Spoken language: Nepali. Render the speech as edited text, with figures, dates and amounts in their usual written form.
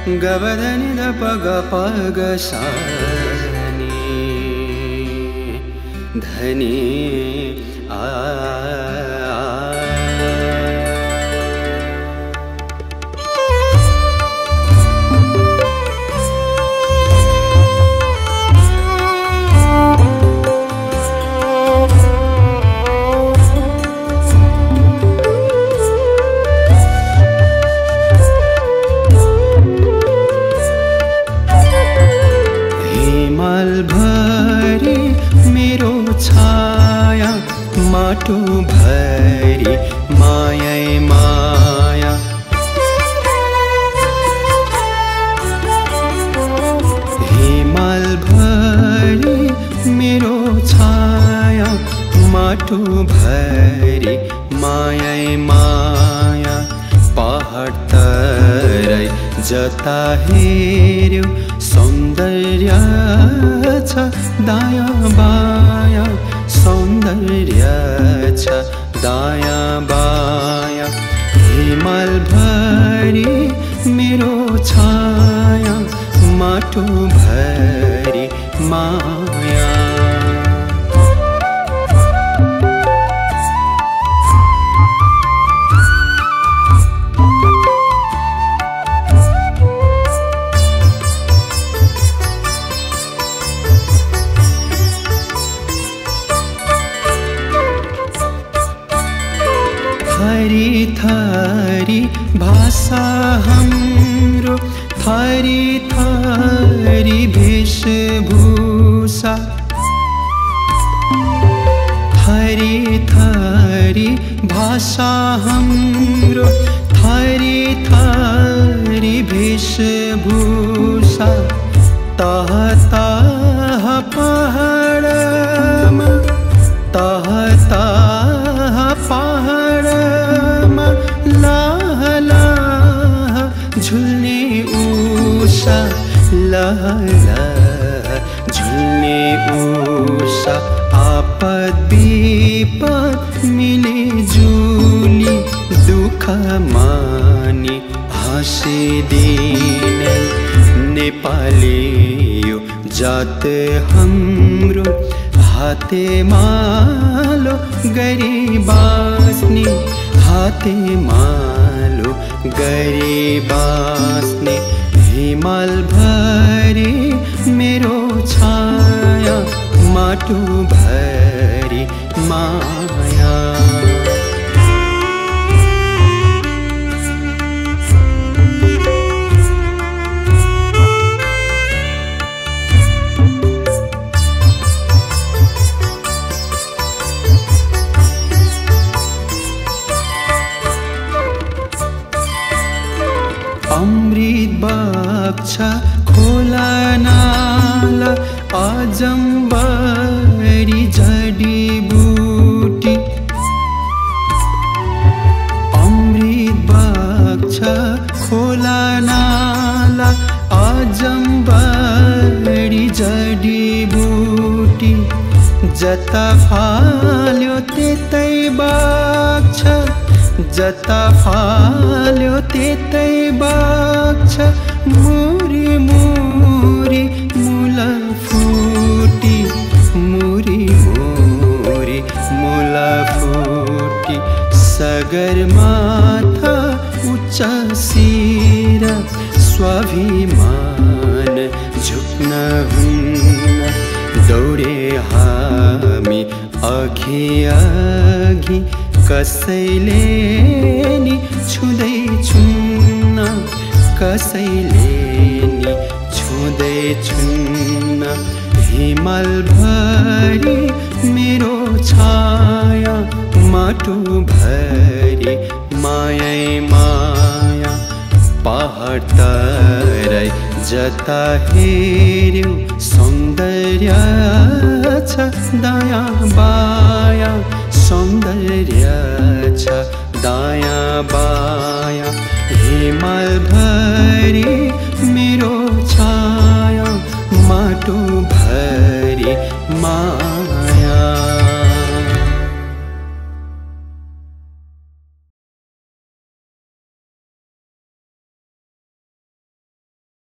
गबधनि द पग पग सा धनी भरी मेरो छाया माटो भरी माया माया हिमाल भरी मेरो छाया माटो भरी माया माया पहाड तराई जता हेर्यो सौन्दर्य छ दायाँ बायाँ सौन्दर्य छ दायाँ बायाँ हिमाल भरी मेरो छाया माटो भरी माया थरी थरी भाषा हाम्रो थरी थरी वेशभूषा थरी थरी भाषा हाम्रो थरी थरी वेशभूषा तह तह पहाडमा तह तह पहाडमा लाह लाह झुल्ने उषा लाह लाह झुल्ने उषा आपद विपद मिले जुली दुःख मानी हाँसिदिने नेपाली यो जात हाम्रो हाते मालो गरी बाँच्ने हाते मालो गरी बाँच्ने हिमाल भरी मेरो छाया माटो भरी माया अमृत बग्छ खोला नाला अजम्बरी जडीबुटी अमृत बग्छ खोला नाला अजम्बरी जडीबुटी जता फाल्यो त्यतै बग्छ जता फाल्यो त्यतै बग्छ मुरी मुरी मूल फुटी मुरी मुरी मूल फुटी सगरमाथा उच्च शिर स्वाभिमान झुक्न हुन्न दौडे हामी अघि अघि कसैले नि छुँदै छुन्न कसैले नि छुँदै छुन्न हिमाल भरी मेरो छाया माटो भरी माया माया पहाड तराई जता हेर्यो सौन्दर्य छ दायाँ बायाँ सौन्दर्य छ दायाँ बायाँ हिमाल भरी